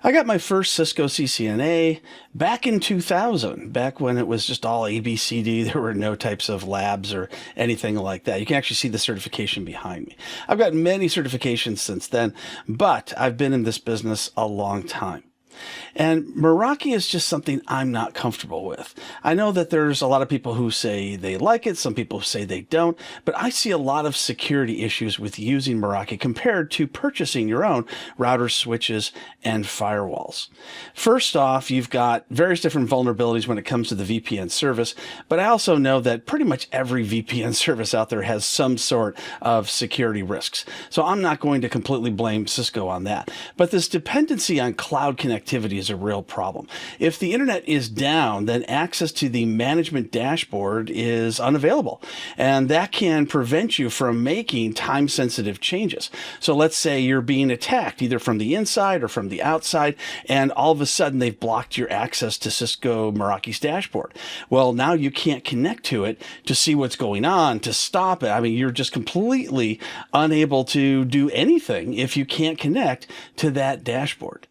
I got my first Cisco CCNA back in 2000, back when it was just all ABCD. There were no types of labs or anything like that. You can actually see the certification behind me. I've got many certifications since then, but I've been in this business a long time. And Meraki is just something I'm not comfortable with. I know that there's a lot of people who say they like it, some people say they don't, but I see a lot of security issues with using Meraki compared to purchasing your own routers, switches, and firewalls. First off, you've got various different vulnerabilities when it comes to the VPN service, but I also know that pretty much every VPN service out there has some sort of security risks. So I'm not going to completely blame Cisco on that. But this dependency on cloud connectivity is a real problem. If the internet is down, then access to the management dashboard is unavailable, and that can prevent you from making time-sensitive changes. So let's say you're being attacked either from the inside or from the outside, and all of a sudden they've blocked your access to Cisco Meraki's dashboard. Well, now you can't connect to it to see what's going on, to stop it. I mean, you're just completely unable to do anything if you can't connect to that dashboard.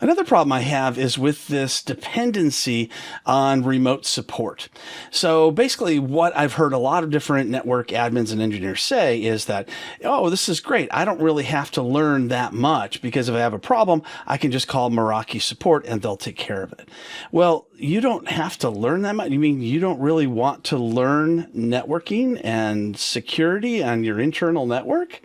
Another problem I have is with this dependency on remote support. So basically what I've heard a lot of different network admins and engineers say is that, oh, this is great. I don't really have to learn that much because if I have a problem, I can just call Meraki support and they'll take care of it. Well, you don't have to learn that much. You mean you don't really want to learn networking and security on your internal network?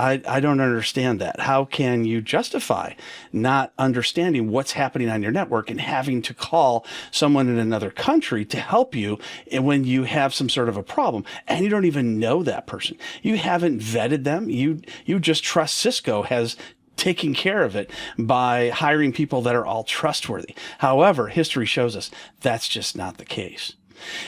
I don't understand that. How can you justify not understanding what's happening on your network and having to call someone in another country to help you when you have some sort of a problem and you don't even know that person? You haven't vetted them. You just trust Cisco has taking care of it by hiring people that are all trustworthy. However, history shows us that's just not the case.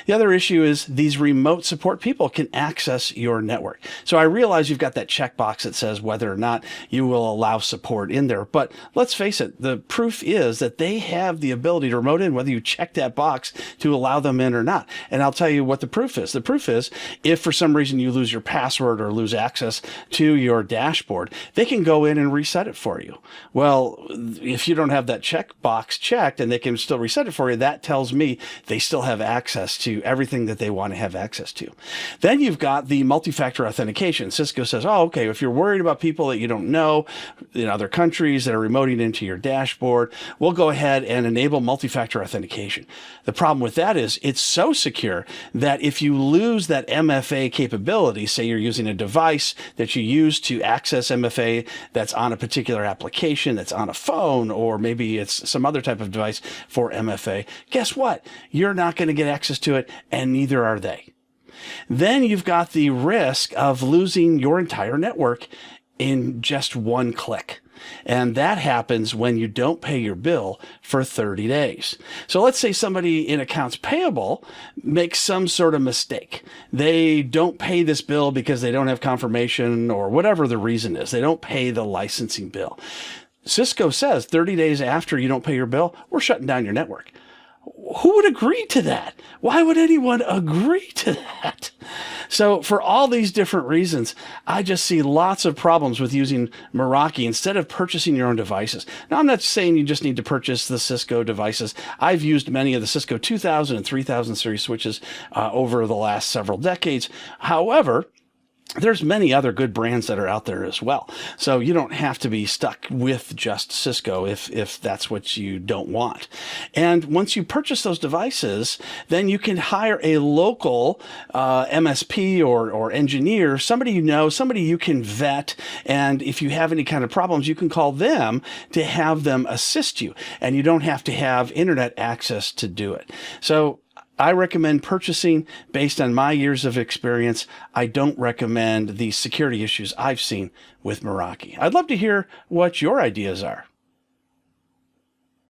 The other issue is these remote support people can access your network. So I realize you've got that checkbox that says whether or not you will allow support in there. But let's face it, the proof is that they have the ability to remote in whether you check that box to allow them in or not. And I'll tell you what the proof is. The proof is if for some reason you lose your password or lose access to your dashboard, they can go in and reset it for you. Well, if you don't have that checkbox checked and they can still reset it for you, that tells me they still have access to everything that they want to have access to. Then you've got the multi-factor authentication. Cisco says, oh, okay, if you're worried about people that you don't know in other countries that are remoting into your dashboard, we'll go ahead and enable multi-factor authentication. The problem with that is it's so secure that if you lose that MFA capability, say you're using a device that you use to access MFA that's on a particular application, that's on a phone, or maybe it's some other type of device for MFA, guess what? You're not going to get access to it, and neither are they. Then you've got the risk of losing your entire network in just one click. And that happens when you don't pay your bill for 30 days. So let's say somebody in accounts payable makes some sort of mistake. They don't pay this bill because they don't have confirmation or whatever the reason is. They don't pay the licensing bill. Cisco says 30 days after you don't pay your bill, we're shutting down your network. Who would agree to that? Why would anyone agree to that? So for all these different reasons, I just see lots of problems with using Meraki instead of purchasing your own devices. Now, I'm not saying you just need to purchase the Cisco devices. I've used many of the Cisco 2000 and 3000 series switches over the last several decades. However, there's many other good brands that are out there as well. So you don't have to be stuck with just Cisco if that's what you don't want. And once you purchase those devices, then you can hire a local MSP or engineer, somebody you know, somebody you can vet. And if you have any kind of problems, you can call them to have them assist you. And you don't have to have internet access to do it. So I recommend purchasing based on my years of experience. I don't recommend the security issues I've seen with Meraki. I'd love to hear what your ideas are.